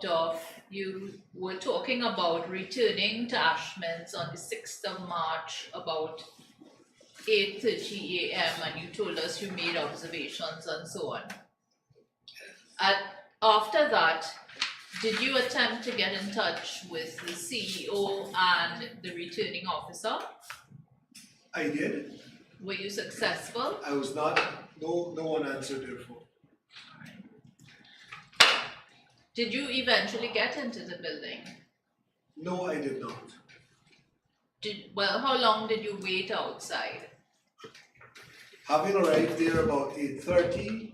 of, you were talking about returning to Ashman's on the 6th of March about 8:30 a.m. and you told us you made observations and so on. After that, did you attempt to get in touch with the CEO and the returning officer? I did. Were you successful? I was not. No one answered their phone. Did you eventually get into the building? No, I did not. Well, how long did you wait outside? Having arrived there about 8:30,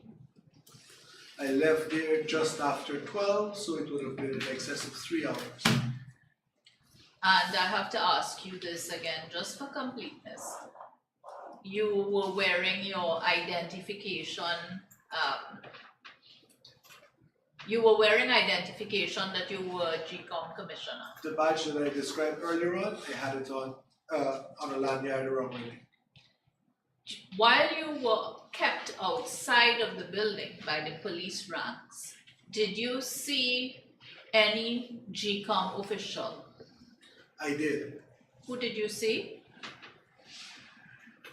I left there just after 12, so it would have been in excess of 3 hours. And I have to ask you this again, just for completeness. You were wearing your identification, that you were a GCOM commissioner. The badge that I described earlier on, I had it on a lanyard around my neck. While you were kept outside of the building by the police ranks, did you see any GCOM official? I did. Who did you see?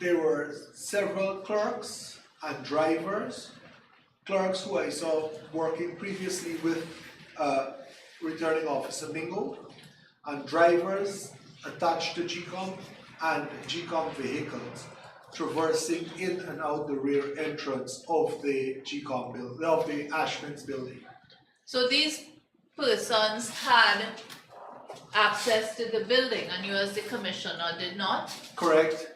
There were several clerks and drivers, clerks who I saw working previously with returning officer Mingo, and drivers attached to GCOM and GCOM vehicles traversing in and out the rear entrance of the GCOM building, of the Ashman's building. So these persons had access to the building and you as the commissioner did not? Correct.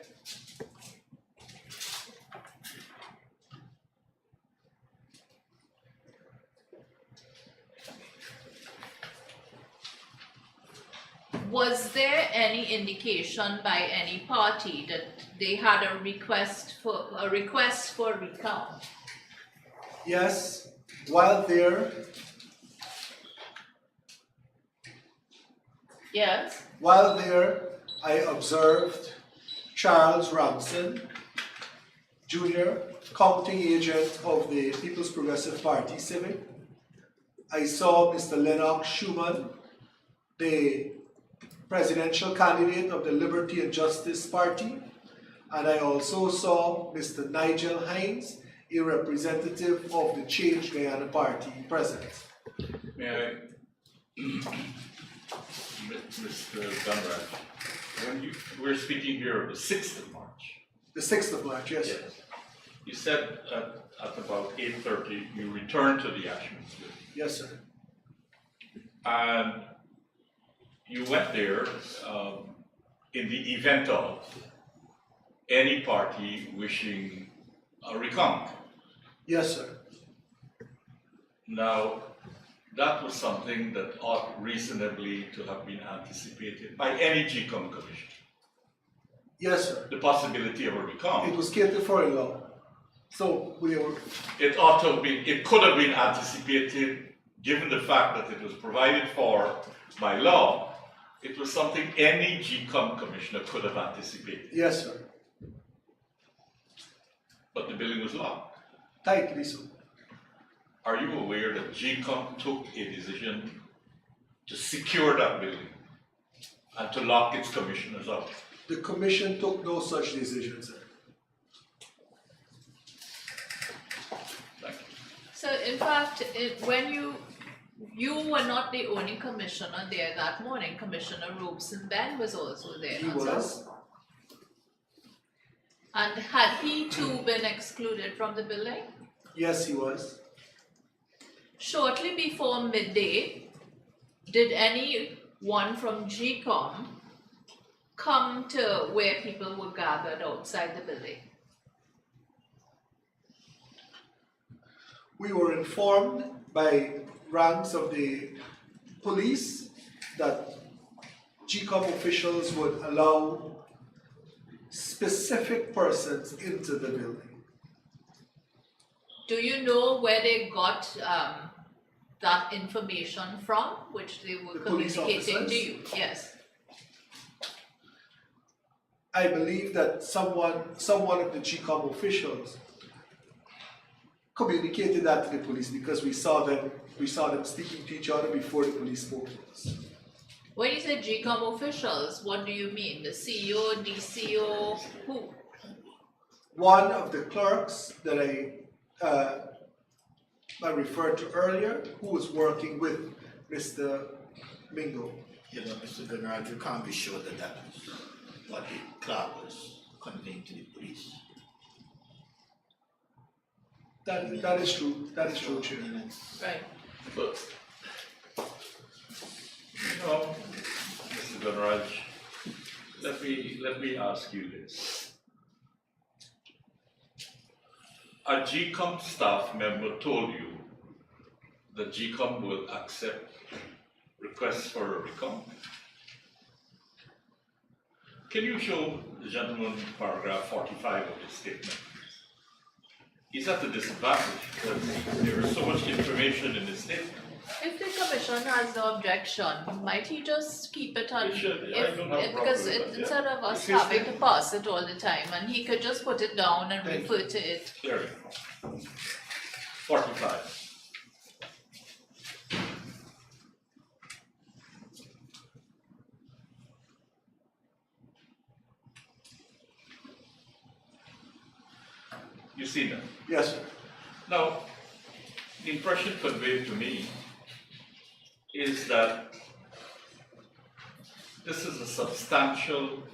Was there any indication by any party that they had a request for recount? Yes, while there. Yes. While there, I observed Charles Ramson, Jr., counting agent of the People's Progressive Party Civic. I saw Mr. Lennox Schumann, the presidential candidate of the Liberty and Justice Party, and I also saw Mr. Nigel Hines, a representative of the Change Guyana Party, present. May I, Mr. Dunbar, when we're speaking here of the 6th of March. The 6th of March, yes. Yes. You said at about 8:30 you returned to the Ashman's building. Yes, sir. And you went there in the event of any party wishing a recount. Yes, sir. Now, that was something that ought reasonably to have been anticipated by any GCOM commission. Yes, sir. The possibility of a recount. It was catered for in law. So we were. It ought to have been, it could have been anticipated given the fact that it was provided for by law. It was something any GCOM commissioner could have anticipated. Yes, sir. But the building was locked. Tightly so. Are you aware that GCOM took a decision to secure that building and to lock its commissioners out? The commission took no such decision, sir. Thank you. So in fact, when you were not the only commissioner there that morning. Commissioner Robeson Ben was also there. He was. And had he too been excluded from the building? Yes, he was. Shortly before midday, did anyone from GCOM come to where people were gathered outside the building? We were informed by ranks of the police that GCOM officials would allow specific persons into the building. Do you know where they got that information from, which they were communicating to you? Yes. I believe that someone of the GCOM officials communicated that to the police because we saw them speaking to each other before the police spoke to us. When you say GCOM officials, what do you mean? The CEO, DCO, who? One of the clerks that I referred to earlier, who was working with Mr. Mingo. You know, Mr. Bernard, you can't be sure that that was what the clerk was conveying to the police. That is true. That is true, Chair. Right. But, you know, Mr. Gunraj, let me ask you this. A GCOM staff member told you that GCOM will accept requests for a recount. Can you show the gentleman paragraph 45 of his statement? He's at a disadvantage because there is so much information in his statement. If the commission has no objection, might he just keep it on? He should. I don't have a problem Because with that, yeah. instead of us It's his having to statement. pass it all the time, and he could just put it down and Thank refer to it. Clearly. 45. You see that? Yes, sir. Now, the impression conveyed to me is that this is a substantial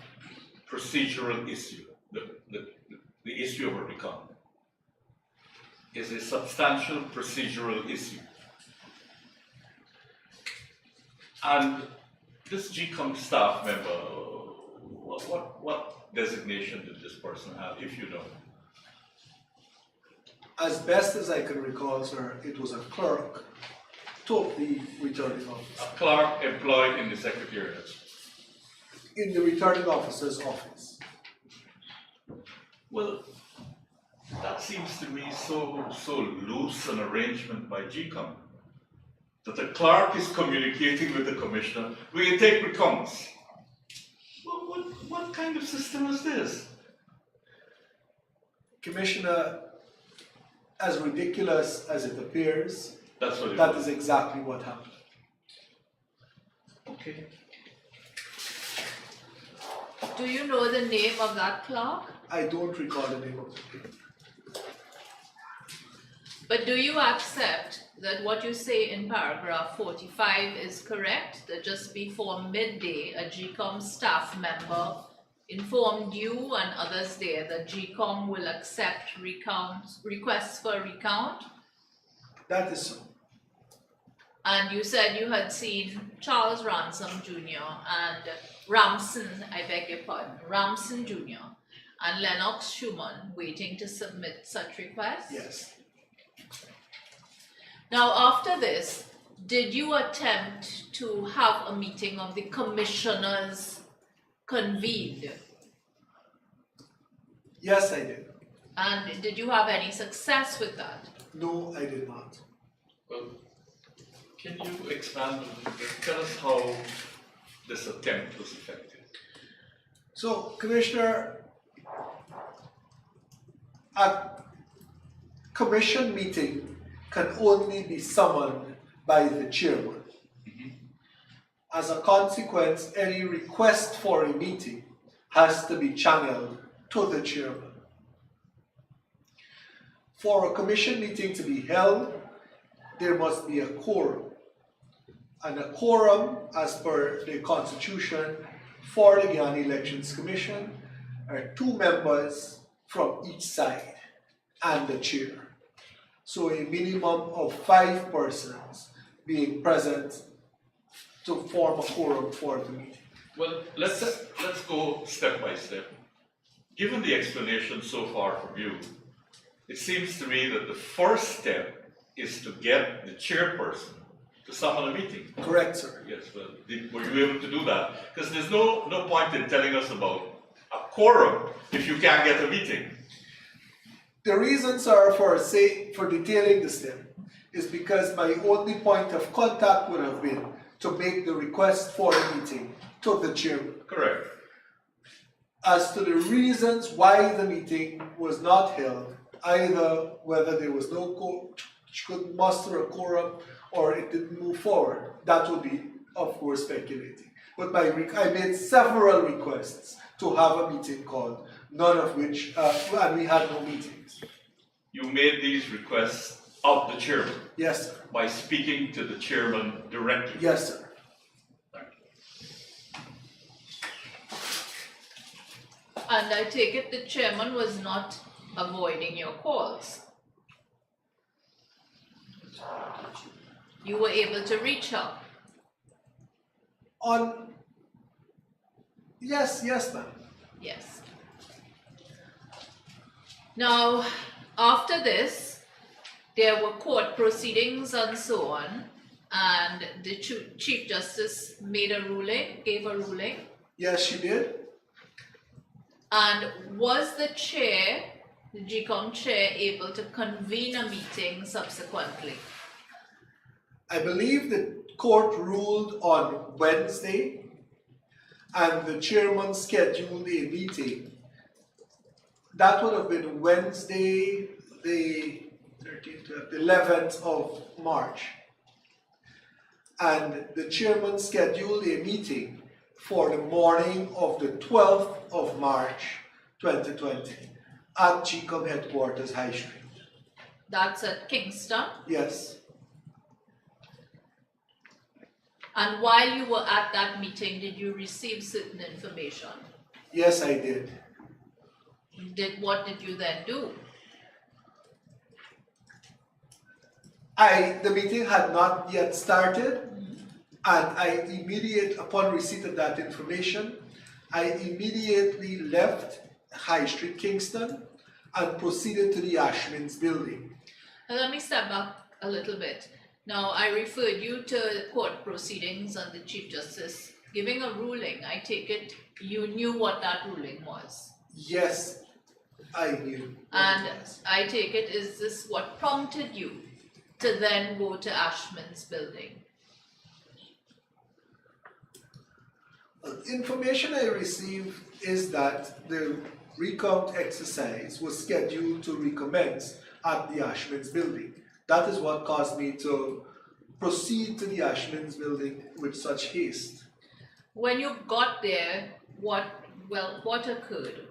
procedural issue. The issue of a recount is a substantial procedural issue. And this GCOM staff member, what designation did this person have, if you know? As best as I can recall, sir, it was a clerk to the returning officer. A clerk employed in the secretariat. In the returning officer's office. Well, that seems to me so loose an arrangement by GCOM. That the clerk is communicating with the commissioner, will you take recounts? Well, what kind of system is this? Commissioner, as ridiculous as it appears, That's what it that was. is exactly what happened. Okay. Do you know the name of that clerk? I don't recall the name of the clerk. But do you accept that what you say in paragraph 45 is correct? That just before midday, a GCOM staff member informed you and others there that GCOM will accept requests for recount? That is so. And you said you had seen Charles Ransom Jr. and Ramson, I beg your pardon, Ramson Jr. and Lennox Schumann waiting to submit such requests? Yes. Now, after this, did you attempt to have a meeting of the commissioners convened? Yes, I did. And did you have any success with that? No, I did not. Well, can you expand a little bit? Tell us how this attempt was effective. So, Commissioner, a commission meeting can only be summoned by the chairman. As a consequence, any request for a meeting has to be channeled to the chairman. For a commission meeting to be held, there must be a quorum. And a quorum, as per the Constitution, for the Guyana Elections Commission are 2 members from each side and the chair. So a minimum of 5 persons being present to form a quorum for the meeting. Well, let's go step by step. Given the explanation so far from you, it seems to me that the first step is to get the chairperson to summon a meeting. Correct, sir. Yes, well, were you able to do that? Because there's no point in telling us about a quorum if you can't get a meeting. The reason, sir, for detailing the step is because my only point of contact would have been to make the request for a meeting to the chairman. Correct. As to the reasons why the meeting was not held, either whether there was no she couldn't muster a quorum or it didn't move forward. That would be, of course, speculating. But I made several requests to have a meeting called, none of which, and we had no meetings. You made these requests of the chairman Yes, sir. by speaking to the chairman directly. Yes, sir. Thank you. And I take it the chairman was not avoiding your calls. You were able to reach her. Yes, ma'am. Yes. Now, after this, there were court proceedings and so on, and the Chief Justice made a ruling, gave a ruling. Yes, she did. And was the chair, the GCOM chair, able to convene a meeting subsequently? I believe the court ruled on Wednesday, and the chairman scheduled a meeting. That would have been Wednesday, the 13th, the 11th of March. And the chairman scheduled a meeting for the morning of the 12th of March 2020 at GCOM headquarters, High Street. That's at Kingston. Yes. And while you were at that meeting, did you receive certain information? Yes, I did. What did you then do? The meeting had not yet started, and upon receipt of that information, I immediately left High Street, Kingston, and proceeded to the Ashman's building. Now, let me step back a little bit. Now, I referred you to the court proceedings and the Chief Justice giving a ruling. I take it you knew what that ruling was. Yes, I knew. And I take it, is this what prompted you to then go to Ashman's building? Information I received is that the recount exercise was scheduled to recommence at the Ashman's building. That is what caused me to proceed to the Ashman's building with such haste. When you got there, what occurred?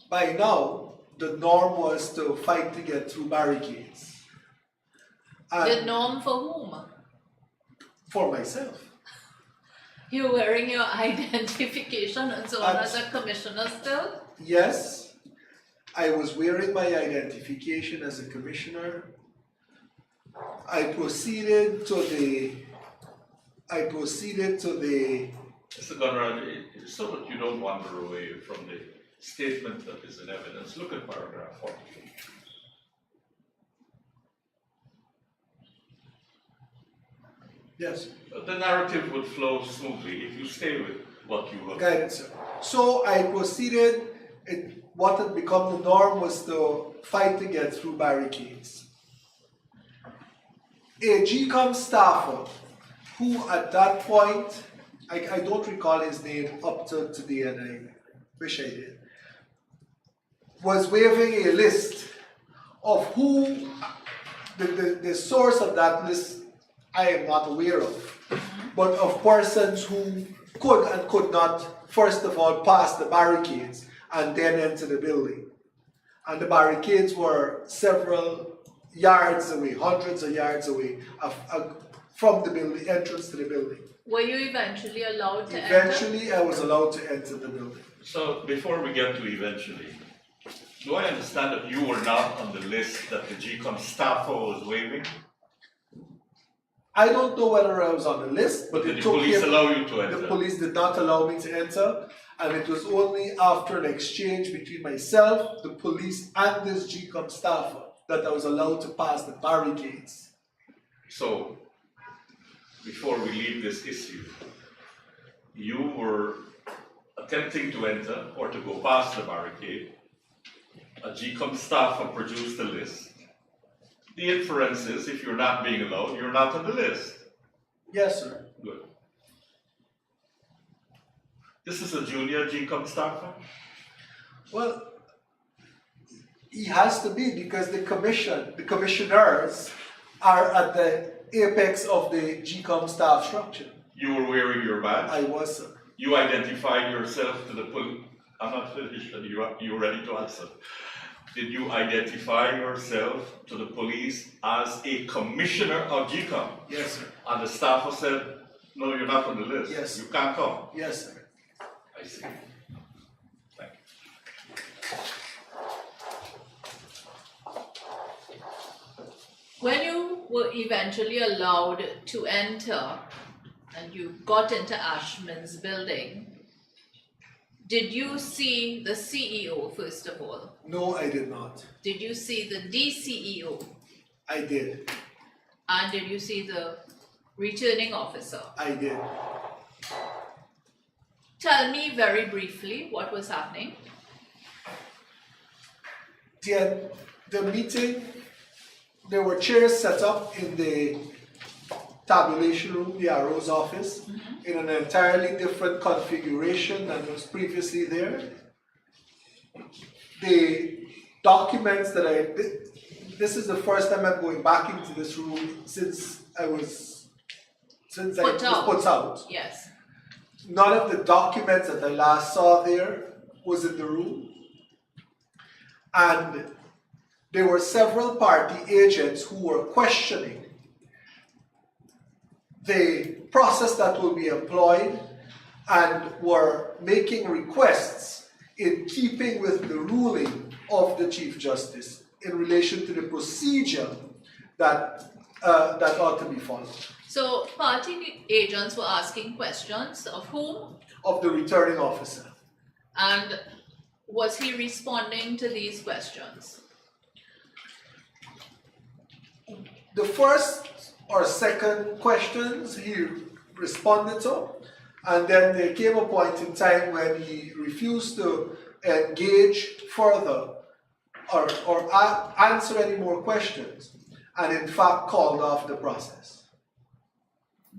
By now, the norm was to fight to get through barricades. The norm for whom? For myself. You're wearing your identification and so on as a commissioner still? Yes, I was wearing my identification as a commissioner. I proceeded to the Mr. Conrad, so that you don't wander away from the statement that is in evidence, look at paragraph 40. Yes. The narrative would flow smoothly if you stay with what you have. Guided, sir. So I proceeded. What had become the norm was to fight to get through barricades. A GCOM staffer who at that point, I don't recall his name up to today, and I wish I did, was waving a list of who, the source of that list I am not aware of, but of persons who could and could not, first of all, pass the barricades and then enter the building. And the barricades were several yards away, hundreds of yards away from the building, entrance to the building. Were you eventually allowed to enter? Eventually, I was allowed to enter the building. So before we get to eventually, do I understand that you were not on the list that the GCOM staffer was waving? I don't know whether I was on the list, but Did the police allow you to enter? The police did not allow me to enter, and it was only after an exchange between myself, the police, and this GCOM staffer that I was allowed to pass the barricades. So, before we leave this issue, you were attempting to enter or to go past the barricade. A GCOM staffer produced a list. The inference is, if you're not being allowed, you're not on the list. Yes, sir. Good. This is a junior GCOM staffer? Well, He has to be because the commissioners are at the apex of the GCOM staff structure. You were wearing your badge? I was, sir. You identified yourself to the police. I'm not finished, and you're ready to answer. Did you identify yourself to the police as a commissioner of GCOM? Yes, sir. And the staffer said, no, you're not on the list. Yes. You can't come. Yes, sir. I see. Thank you. When you were eventually allowed to enter and you got into Ashman's building, did you see the CEO first of all? No, I did not. Did you see the DCEO? I did. And did you see the returning officer? I did. Tell me very briefly what was happening. The meeting, there were chairs set up in the tabulation room, the RO's office, in an entirely different configuration than was previously there. The documents that this is the first time I'm going back into this room since I was put out. Yes. None of the documents that I last saw there was in the room. And there were several party agents who were questioning the process that will be employed and were making requests in keeping with the ruling of the Chief Justice in relation to the procedure that ought to be followed. So party agents were asking questions of whom? Of the returning officer. And was he responding to these questions? The first or second questions he responded to, and then there came a point in time when he refused to engage further or answer any more questions, and in fact called off the process.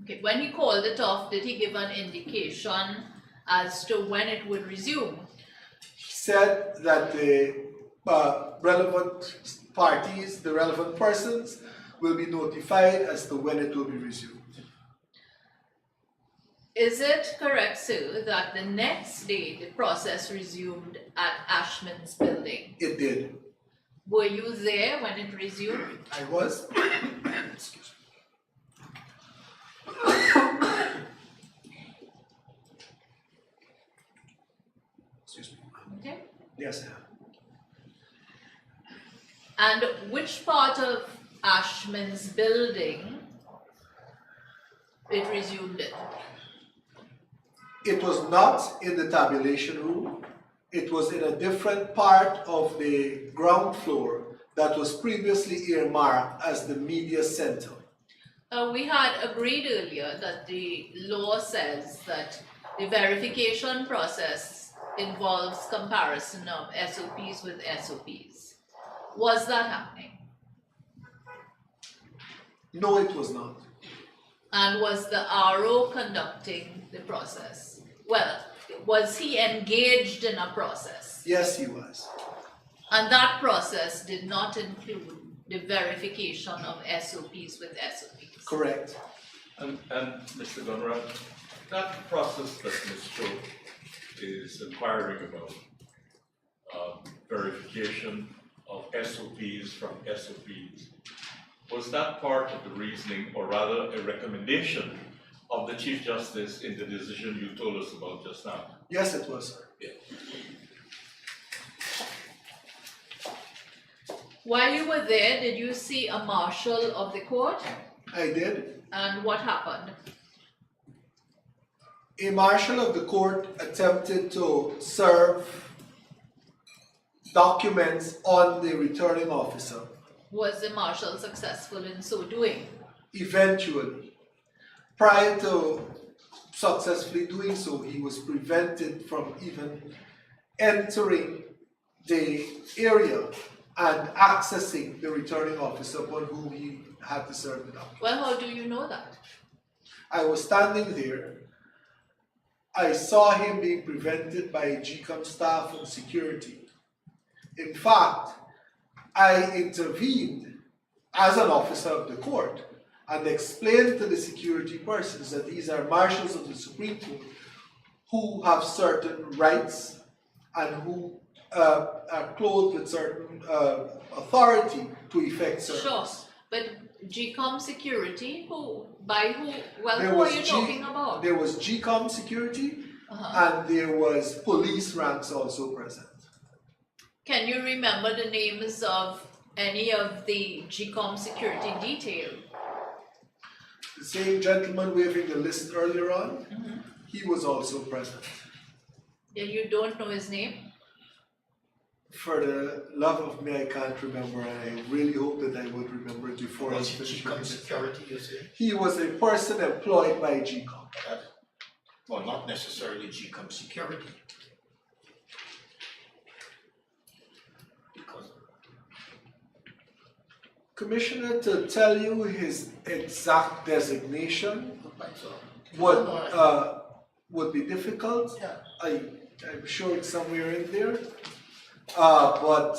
Okay. When he called it off, did he give an indication as to when it would resume? He said that the relevant parties, the relevant persons, will be notified as to when it will be resumed. Is it correct, sir, that the next day the process resumed at Ashman's building? It did. Were you there when it resumed? I was. Excuse me. Okay. Yes, ma'am. And which part of Ashman's building it resumed in? It was not in the tabulation room. It was in a different part of the ground floor that was previously earmarked as the media center. We had agreed earlier that the law says that the verification process involves comparison of SOPs with SOPs. Was that happening? No, it was not. And was the RO conducting the process? Well, was he engaged in a process? Yes, he was. And that process did not include the verification of SOPs with SOPs? Correct. And Mr. Gunrad, that process that Ms. Choate is inquiring about, verification of SOPs from SOPs, was that part of the reasoning, or rather a recommendation of the Chief Justice in the decision you told us about just now? Yes, it was, sir. Yeah. While you were there, did you see a marshal of the court? I did. And what happened? A marshal of the court attempted to serve documents on the returning officer. Was the marshal successful in so doing? Eventually. Prior to successfully doing so, he was prevented from even entering the area and accessing the returning officer upon whom he had to serve the document. Well, how do you know that? I was standing there. I saw him being prevented by GCOM staff and security. In fact, I intervened as an officer of the court and explained to the security persons that these are marshals of the Supreme Court who have certain rights and who are clothed with certain authority to effect service. Sure, but GCOM security, who are you G- talking about? There was GCOM security Uh-huh. and there was police ranks also present. Can you remember the names of any of the GCOM security detail? The same gentleman waving the list earlier on, he was also present. Yeah, you don't know his name? For the love of me, I can't remember, and I really hope that I would remember it before I Was it finish. GCOM security, you say? He was a person employed by GCOM. Well, not necessarily GCOM security. Because Commissioner, to tell you his exact designation so. would be difficult. Yeah. I'm sure it's somewhere in there. But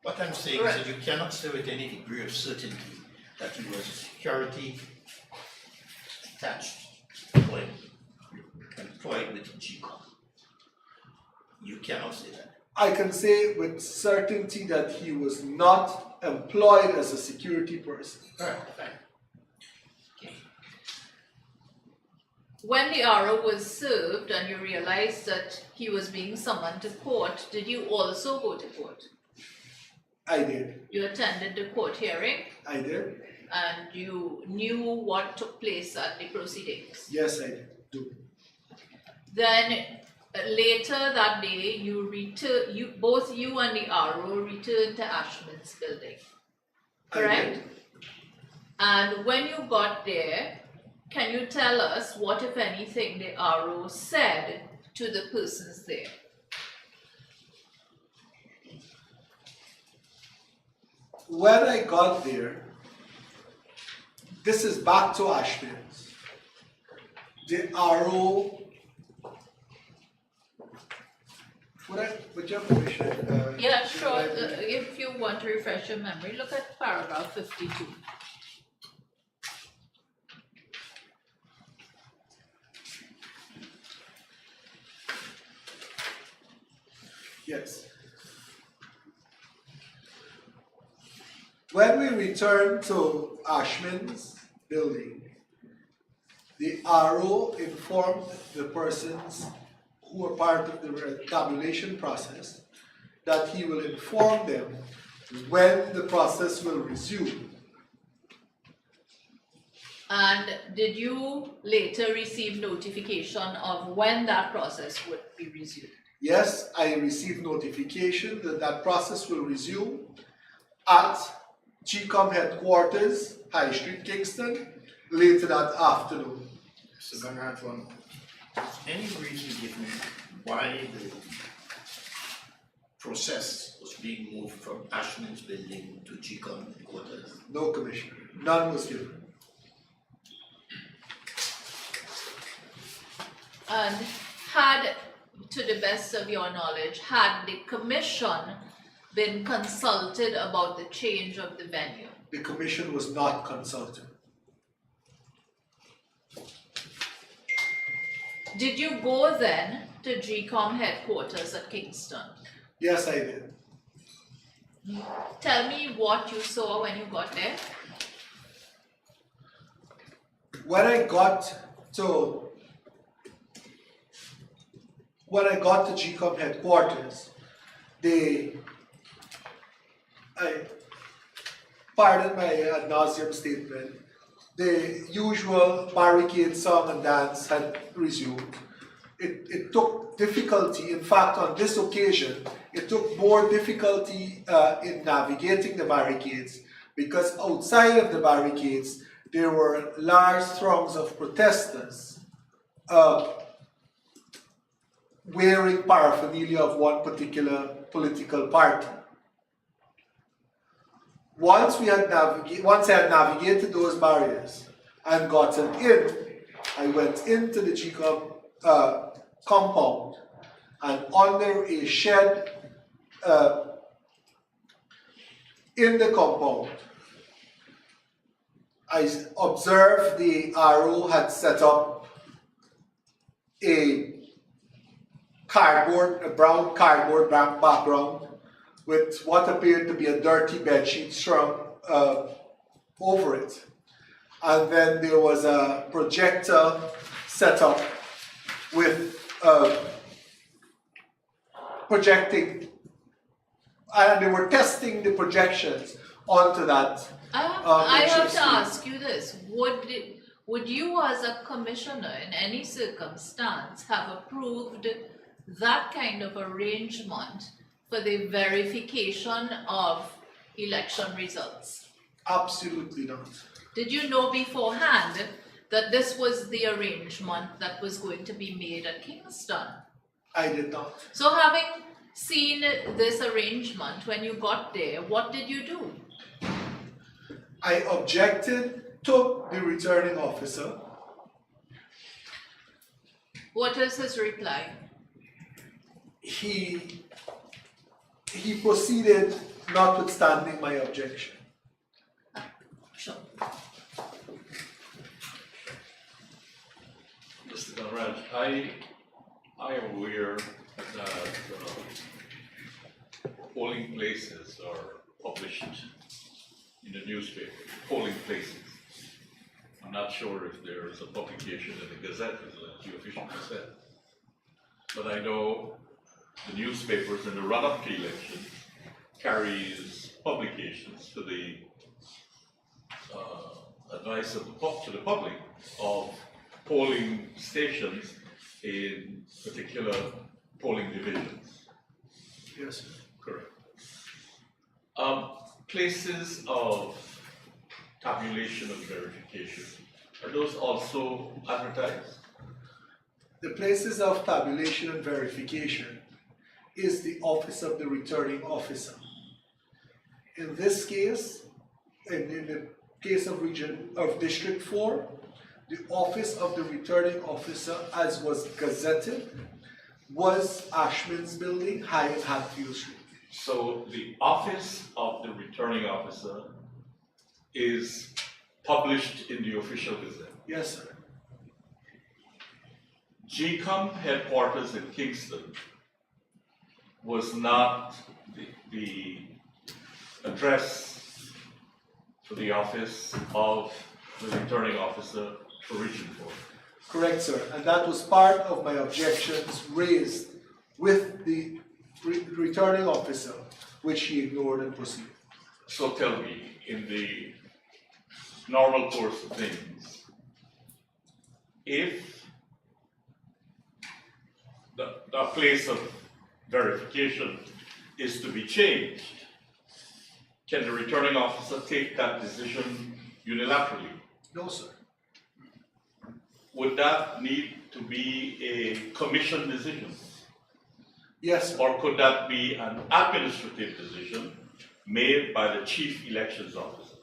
What I'm saying is that you cannot say with any degree of certainty that he was security attached, employed with GCOM. You cannot say that. I can say with certainty that he was not employed as a security person. Alright, fine. Okay. When the RO was served and you realized that he was being summoned to court, did you also go to court? I did. You attended the court hearing I did. and you knew what took place at the proceedings. Yes, I do. Then later that day, both you and the RO returned to Ashman's building, I correct? did. And when you got there, can you tell us what, if anything, the RO said to the persons there? When I got there, this is back to Ashman's. The RO. Would you have permission? Yeah, sure. If you want to refresh your memory, look at paragraph 52. Yes. When we returned to Ashman's building, the RO informed the persons who were part of the tabulation process that he will inform them when the process will resume. And did you later receive notification of when that process would be resumed? Yes, I received notification that that process will resume at GCOM headquarters, High Street, Kingston, later that afternoon. So Bernard, is any reason given why the process was being moved from Ashman's building to GCOM headquarters? No, Commissioner. None was given. And had, to the best of your knowledge, had the commission been consulted about the change of the venue? The commission was not consulted. Did you go then to GCOM headquarters at Kingston? Yes, I did. Tell me what you saw when you got there. When I got to GCOM headquarters, pardon my ad nauseum statement, the usual barricade song and dance had resumed. It took difficulty, in fact on this occasion, it took more difficulty in navigating the barricades because outside of the barricades there were large throngs of protesters wearing paraphernalia of one particular political party. Once I had navigated those barriers and gotten in, I went into the GCOM compound, and under a shed in the compound. I observed the RO had set up a brown cardboard background with what appeared to be a dirty bedsheet strung over it. And then there was a projector set up with projecting, and they were testing the projections onto that. I have to screen. ask you this, would you as a commissioner in any circumstance have approved that kind of arrangement for the verification of election results? Absolutely not. Did you know beforehand that this was the arrangement that was going to be made at Kingston? I did not. So having seen this arrangement when you got there, what did you do? I objected to the returning officer. What is his reply? He proceeded notwithstanding my objection. Sure. Mr. Conrad, I am aware that polling places are published in the newspaper, polling places. I'm not sure if there is a publication in the Gazette, as you officially said. But I know the newspapers in the run-up to election carries publications to the advice to the public of polling stations in particular polling divisions. Yes, sir. Correct. Places of tabulation and verification, are those also advertised? The places of tabulation and verification is the office of the returning officer. In this case, and in the case of District 4, the office of the returning officer, as was gazetted, was Ashman's Building, High and Hatfield Street. So the office of the returning officer is published in the official gazette. Yes, sir. GCOM headquarters in Kingston was not the address for the office of the returning officer for Region 4. Correct, sir. And that was part of my objections raised with the returning officer, which he ignored and proceeded. So tell me, in the normal course of things, if the place of verification is to be changed, can the returning officer take that decision unilaterally? No, sir. Would that need to be a commission decision? Yes, sir. Or could that be an administrative decision made by the chief elections officer?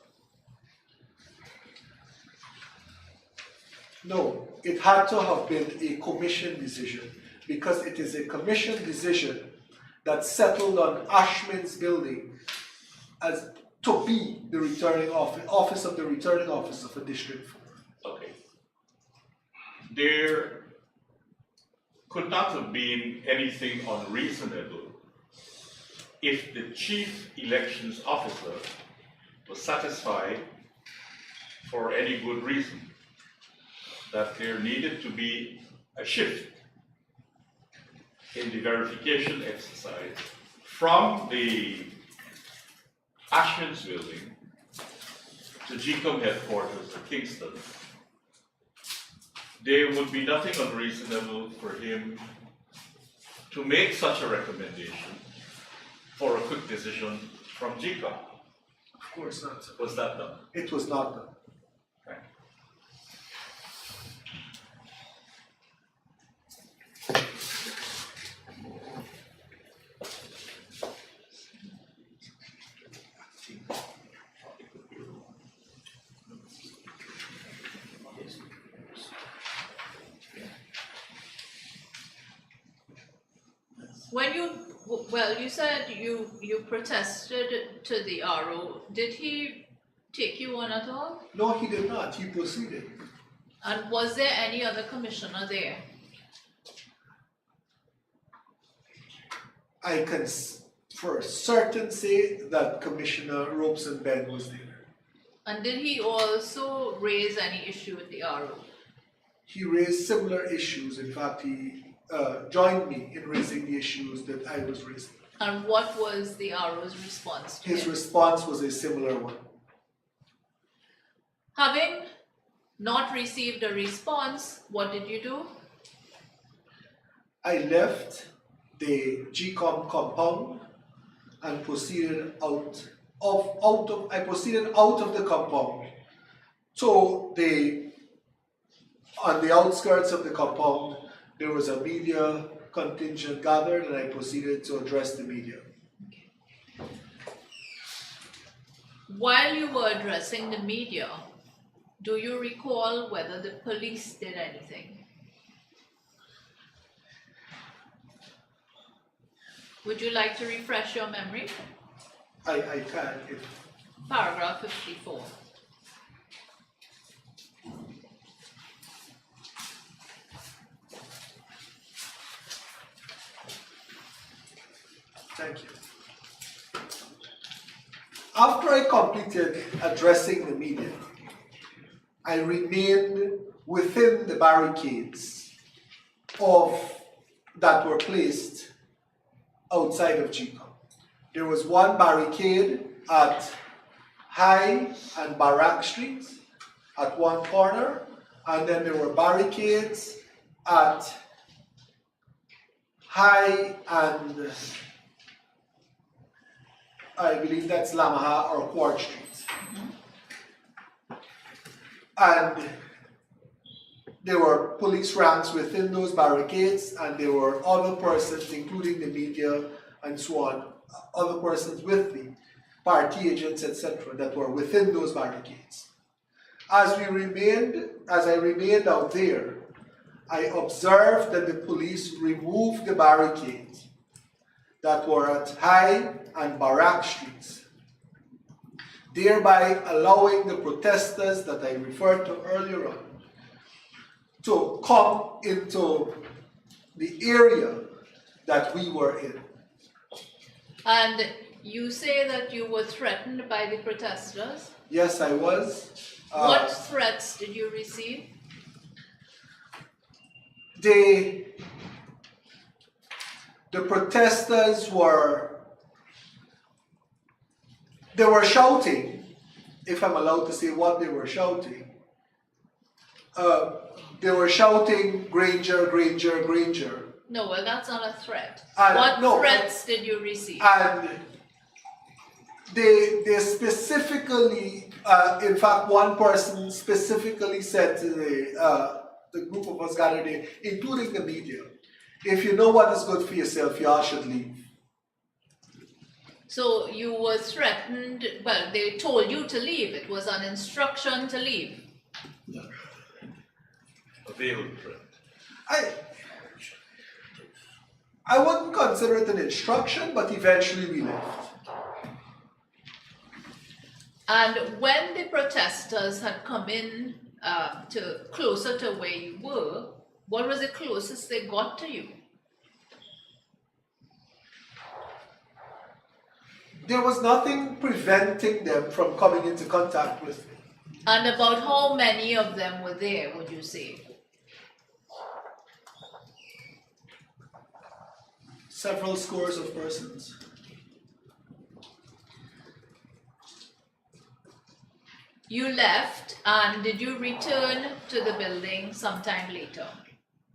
No, it had to have been a commission decision because it is a commission decision that settled on Ashman's Building as to be the returning office of the returning officer for District 4. Okay. There could not have been anything unreasonable if the chief elections officer was satisfied for any good reason that there needed to be a shift in the verification exercise from the Ashman's Building to GCOM headquarters in Kingston. There would be nothing unreasonable for him to make such a recommendation for a quick decision from GCOM. Of course not, sir. Was that done? It was not done. Right. Well, you said you protested to the RO. Did he take you on at all? No, he did not. He proceeded. And was there any other commissioner there? I can for certain say that Commissioner Robeson Ben was there. And did he also raise any issue with the RO? He raised similar issues. In fact, he joined me in raising the issues that I was raising. And what was the RO's response to His him? response was a similar one. Having not received a response, what did you do? I left the GCOM compound and proceeded out of the compound. So on the outskirts of the compound, there was a media contingent gathered, and I proceeded to address the media. While you were addressing the media, do you recall whether the police did anything? Would you like to refresh your memory? I can, if Paragraph 54. thank you. After I completed addressing the media, I remained within the barricades that were placed outside of GCOM. There was one barricade at High and Barak Streets at one corner, and then there were barricades at High and I believe that's Lamaha or Quad Street. And there were police ranks within those barricades, and there were other persons, including the media and so on, other persons with the party agents, etc., that were within those barricades. As I remained out there, I observed that the police removed the barricades that were at High and Barak Streets, thereby allowing the protesters that I referred to earlier on to come into the area that we were in. And you say that you were threatened by the protesters. Yes, I was. What threats did you receive? The protesters were shouting, if I'm allowed to say what they were shouting. They were shouting, Granger, Granger, Granger. No, well, that's not a threat. No, threats did you receive? And they specifically, in fact, one person specifically said to the group of us gathered there, including the media, if you know what is good for yourself, you all should leave. So you were threatened, well, they told you to leave. It was an instruction to leave. A veiled threat. I wouldn't consider it an instruction, but eventually we left. And when the protesters had come in to closer to where you were, what was the closest they got to you? There was nothing preventing them from coming into contact with me. And about how many of them were there, would you say? Several scores of persons. You left, and did you return to the building sometime later?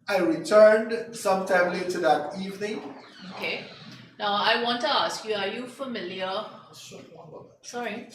I returned sometime later that evening. Okay. Now I want to ask you, are you familiar? Sorry.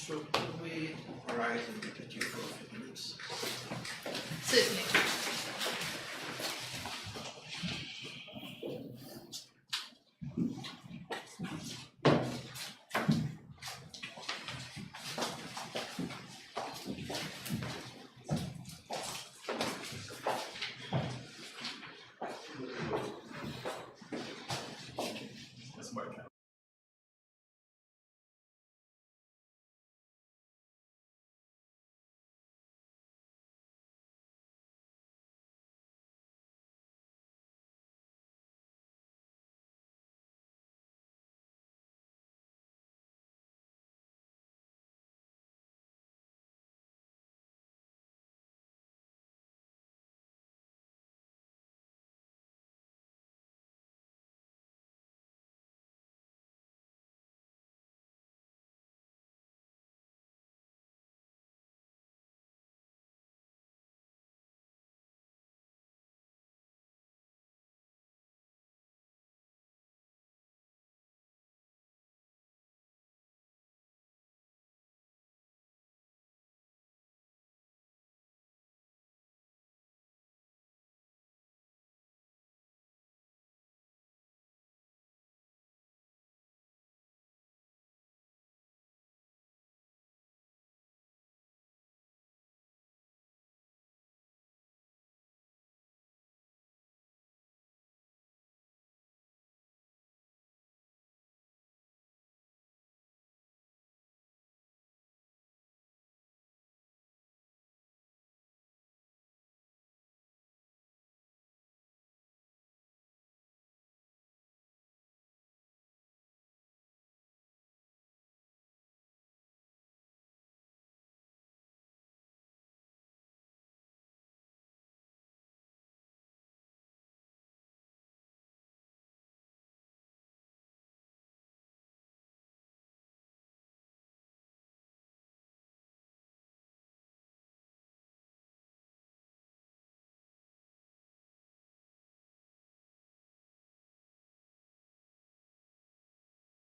So could we arise and look at you for a few minutes? Certainly.